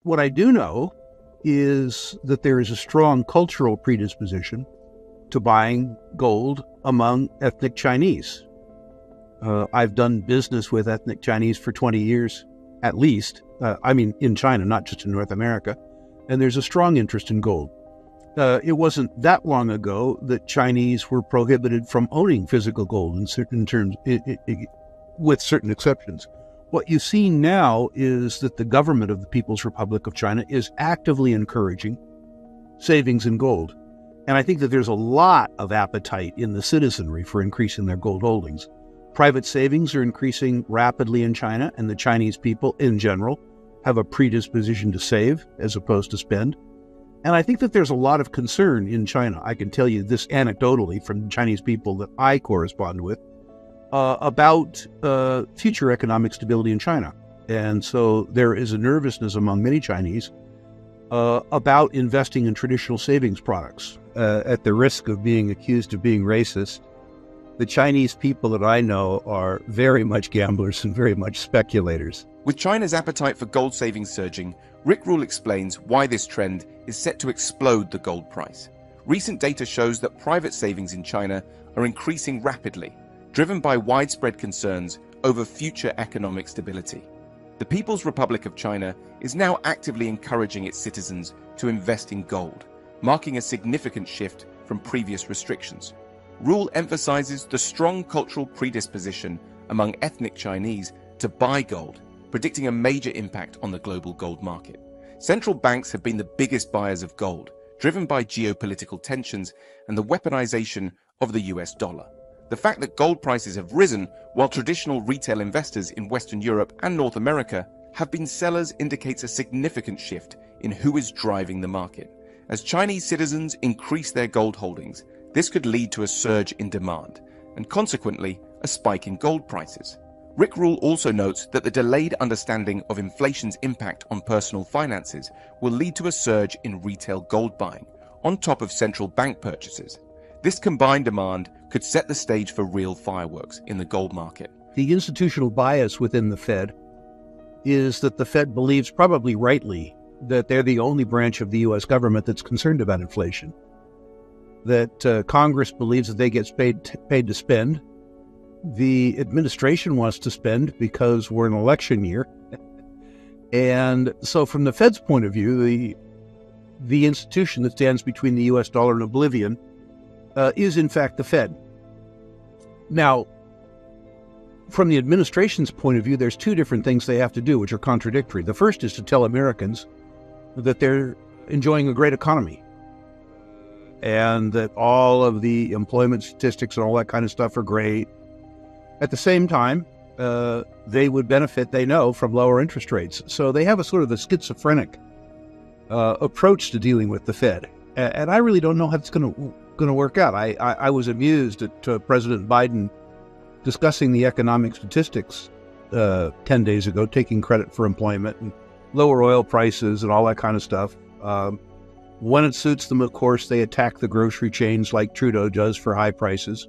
What I do know is that there is a strong cultural predisposition to buying gold among ethnic Chinese. I've done business with ethnic Chinese for 20 years, at least. In China, not just in North America. And there's a strong interest in gold. It wasn't that long ago that Chinese were prohibited from owning physical gold in certain terms, with certain exceptions. What you see now is that the government of the People's Republic of China is actively encouraging savings in gold. And I think that there's a lot of appetite in the citizenry for increasing their gold holdings. Private savings are increasing rapidly in China, and the Chinese people in general have a predisposition to save as opposed to spend. And I think that there's a lot of concern in China. I can tell you this anecdotally from Chinese people that I correspond with about future economic stability in China. And so there is a nervousness among many Chinese about investing in traditional savings products. At the risk of being accused of being racist, the Chinese people that I know are very much gamblers and very much speculators. With China's appetite for gold savings surging, Rick Rule explains why this trend is set to explode the gold price. Recent data shows that private savings in China are increasing rapidly, driven by widespread concerns over future economic stability. The People's Republic of China is now actively encouraging its citizens to invest in gold, marking a significant shift from previous restrictions. Rule emphasizes the strong cultural predisposition among ethnic Chinese to buy gold, predicting a major impact on the global gold market. Central banks have been the biggest buyers of gold, driven by geopolitical tensions and the weaponization of the US dollar. The fact that gold prices have risen while traditional retail investors in Western Europe and North America have been sellers indicates a significant shift in who is driving the market. As Chinese citizens increase their gold holdings, this could lead to a surge in demand and consequently a spike in gold prices. Rick Rule also notes that the delayed understanding of inflation's impact on personal finances will lead to a surge in retail gold buying, on top of central bank purchases. This combined demand could set the stage for real fireworks in the gold market. The institutional bias within the Fed is that the Fed believes, probably rightly, that they're the only branch of the U.S. government that's concerned about inflation. That Congress believes that they get paid to spend. The administration wants to spend because we're in an election year. And so from the Fed's point of view, the institution that stands between the U.S. dollar and oblivion is in fact the Fed. Now, from the administration's point of view, there's two different things they have to do, which are contradictory. The first is to tell Americans that they're enjoying a great economy and that all of the employment statistics and all that kind of stuff are great. At the same time, they would benefit, they know, from lower interest rates. So they have a sort of a schizophrenic approach to dealing with the Fed. And I really don't know how it's going to work out. I was amused at President Biden discussing the economic statistics 10 days ago, taking credit for employment and lower oil prices and all that kind of stuff. When it suits them, of course, they attack the grocery chains like Trudeau does for high prices.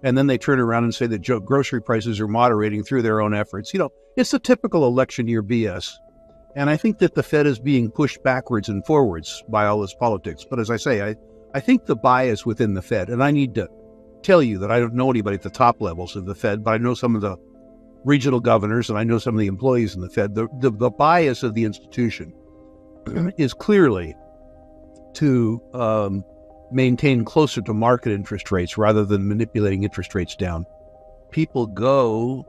And then they turn around and say that grocery prices are moderating through their own efforts. You know, it's the typical election year BS. And I think that the Fed is being pushed backwards and forwards by all this politics. But as I say, I think the bias within the Fed, and I need to tell you that I don't know anybody at the top levels of the Fed, but I know some of the regional governors and I know some of the employees in the Fed. The bias of the institution is clearly to maintain closer to market interest rates rather than manipulating interest rates down. People go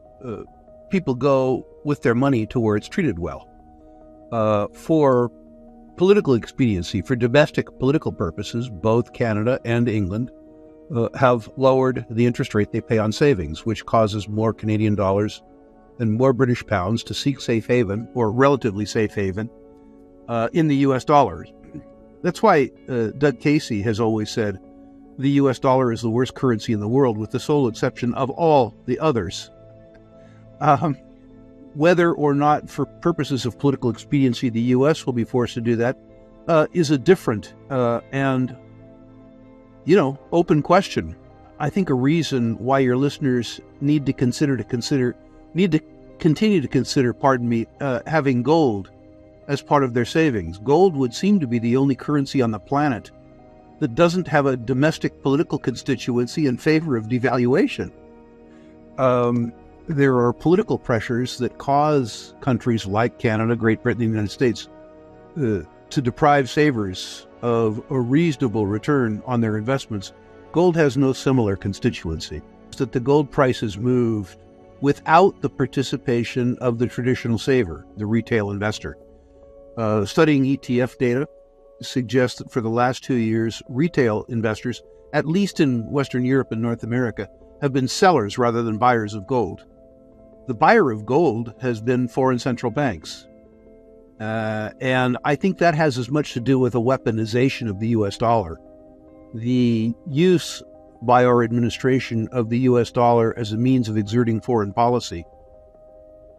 with their money to where it's treated well. For political expediency, for domestic political purposes, both Canada and England have lowered the interest rate they pay on savings, which causes more Canadian dollars and more British pounds to seek safe haven, or relatively safe haven, in the U.S. dollars. That's why Doug Casey has always said the U.S. dollar is the worst currency in the world, with the sole exception of all the others. Whether or not for purposes of political expediency the U.S. will be forced to do that is a different and, open question. I think a reason why your listeners need to continue to consider, having gold as part of their savings. Gold would seem to be the only currency on the planet that doesn't have a domestic political constituency in favor of devaluation. There are political pressures that cause countries like Canada, Great Britain, and the United States to deprive savers of a reasonable return on their investments. Gold has no similar constituency. It's that the gold price has moved without the participation of the traditional saver, the retail investor. Studying ETF data suggests that for the last 2 years, retail investors, at least in Western Europe and North America, have been sellers rather than buyers of gold. The buyer of gold has been foreign central banks. And I think that has as much to do with a weaponization of the US dollar. The use by our administration of the US dollar as a means of exerting foreign policy,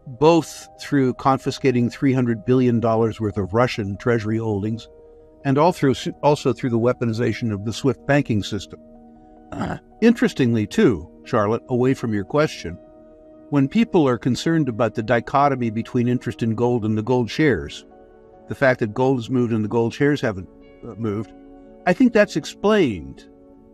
both through confiscating $300 billion worth of Russian treasury holdings and also through the weaponization of the SWIFT banking system. Interestingly, too, Charlotte, away from your question, when people are concerned about the dichotomy between interest in gold and the gold shares, the fact that gold has moved and the gold shares haven't moved, I think that's explained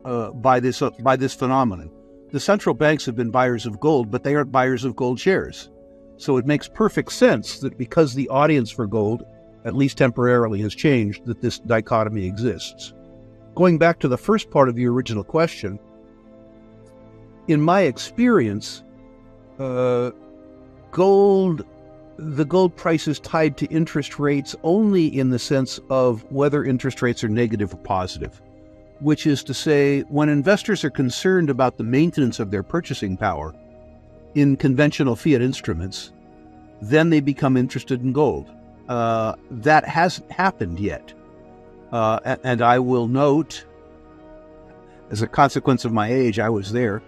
by this phenomenon. The central banks have been buyers of gold, but they aren't buyers of gold shares. So it makes perfect sense that because the audience for gold, at least temporarily, has changed, that this dichotomy exists. Going back to the first part of your original question, in my experience, the gold price is tied to interest rates only in the sense of whether interest rates are negative or positive, which is to say, when investors are concerned about the maintenance of their purchasing power in conventional fiat instruments, then they become interested in gold. That hasn't happened yet. And I will note, as a consequence of my age, I was there,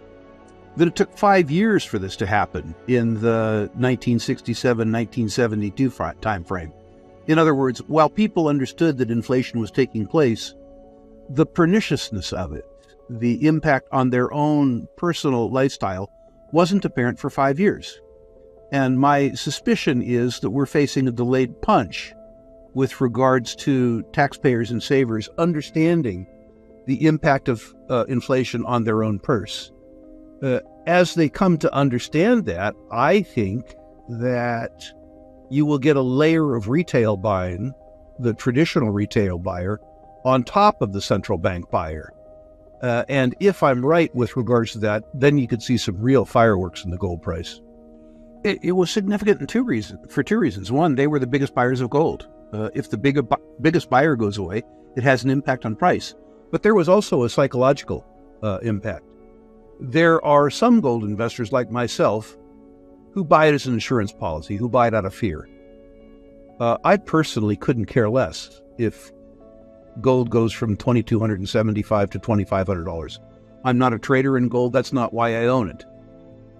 that it took 5 years for this to happen in the 1967-1972 time frame. In other words, while people understood that inflation was taking place, the perniciousness of it, the impact on their own personal lifestyle, wasn't apparent for 5 years. And my suspicion is that we're facing a delayed punch with regards to taxpayers and savers understanding the impact of inflation on their own purse. As they come to understand that, I think that you will get a layer of retail buying, the traditional retail buyer, on top of the central bank buyer. And if I'm right with regards to that, then you could see some real fireworks in the gold price. It was significant for two reasons. One, they were the biggest buyers of gold. If the biggest buyer goes away, it has an impact on price. But there was also a psychological impact. There are some gold investors like myself who buy it as an insurance policy, who buy it out of fear. I personally couldn't care less if gold goes from $2,275 to $2,500. I'm not a trader in gold. That's not why I own it.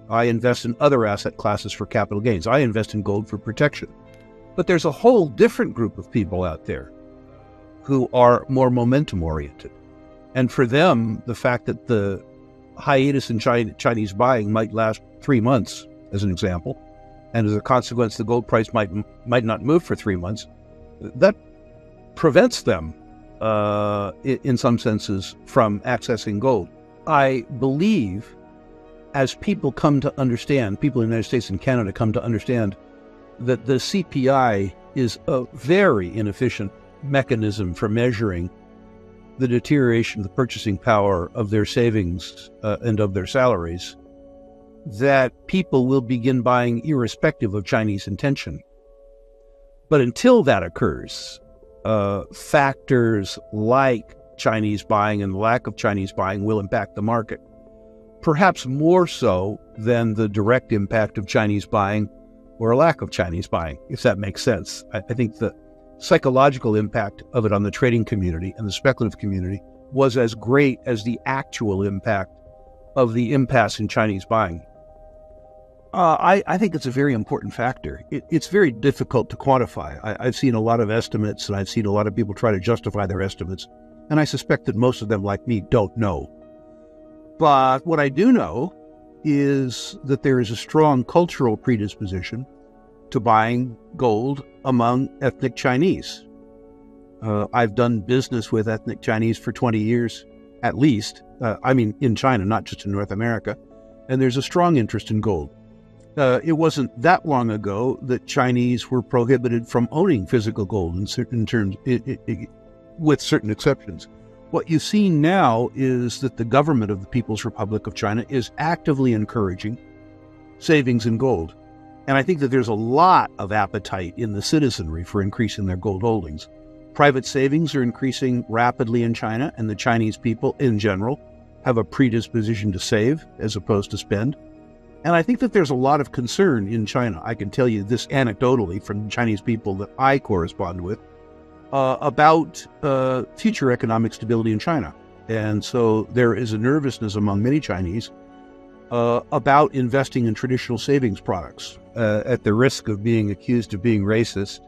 I invest in other asset classes for capital gains. I invest in gold for protection. But there's a whole different group of people out there who are more momentum-oriented. And for them, the fact that the hiatus in Chinese buying might last 3 months, as an example, and as a consequence, the gold price might not move for 3 months, that prevents them, in some senses, from accessing gold. I believe, as people come to understand, people in the United States and Canada come to understand that the CPI is a very inefficient mechanism for measuring the deterioration of the purchasing power of their savings and of their salaries, that people will begin buying irrespective of Chinese intention. But until that occurs, factors like Chinese buying and lack of Chinese buying will impact the market, perhaps more so than the direct impact of Chinese buying or a lack of Chinese buying, if that makes sense. I think the psychological impact of it on the trading community and the speculative community was as great as the actual impact of the impasse in Chinese buying. I think it's a very important factor. It's very difficult to quantify. I've seen a lot of estimates, and I've seen a lot of people try to justify their estimates, and I suspect that most of them, like me, don't know. But what I do know is that there is a strong cultural predisposition to buying gold among ethnic Chinese. I've done business with ethnic Chinese for 20 years, at least. In China, not just in North America. And there's a strong interest in gold. It wasn't that long ago that Chinese were prohibited from owning physical gold in certain terms, with certain exceptions. What you see now is that the government of the People's Republic of China is actively encouraging savings in gold. And I think that there's a lot of appetite in the citizenry for increasing their gold holdings. Private savings are increasing rapidly in China, and the Chinese people in general have a predisposition to save as opposed to spend. And I think that there's a lot of concern in China. I can tell you this anecdotally from Chinese people that I correspond with about future economic stability in China. And so there is a nervousness among many Chinese about investing in traditional savings products. At the risk of being accused of being racist,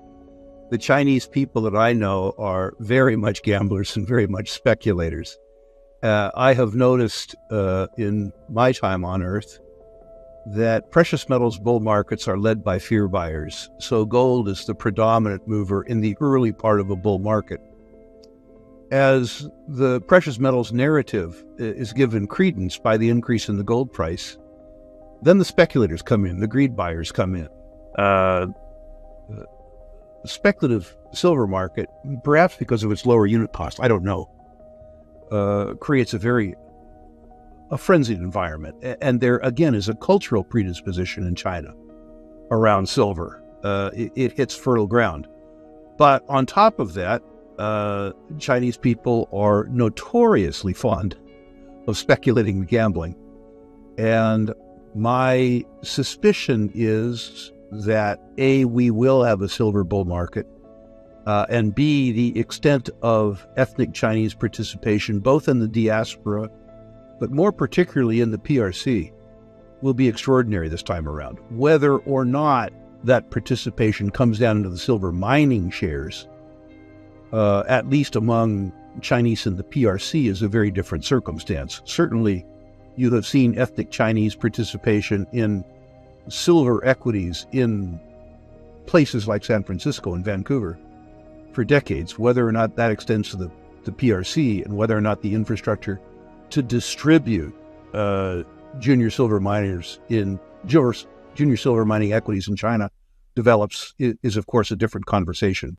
the Chinese people that I know are very much gamblers and very much speculators. I have noticed in my time on Earth that precious metals bull markets are led by fear buyers. So gold is the predominant mover in the early part of a bull market. As the precious metals narrative is given credence by the increase in the gold price, then the speculators come in, the greed buyers come in. The speculative silver market, perhaps because of its lower unit cost, I don't know, creates a frenzied environment. And there, again, is a cultural predisposition in China around silver. It hits fertile ground. But on top of that, Chinese people are notoriously fond of speculating and gambling. And my suspicion is that A, we will have a silver bull market, and B, the extent of ethnic Chinese participation, both in the diaspora, but more particularly in the PRC, will be extraordinary this time around. Whether or not that participation comes down into the silver mining shares, at least among Chinese in the PRC, is a very different circumstance. Certainly, you have seen ethnic Chinese participation in silver equities in places like San Francisco and Vancouver for decades. Whether or not that extends to the PRC and whether or not the infrastructure to distribute junior silver miners in junior silver mining equities in China develops is of course a different conversation.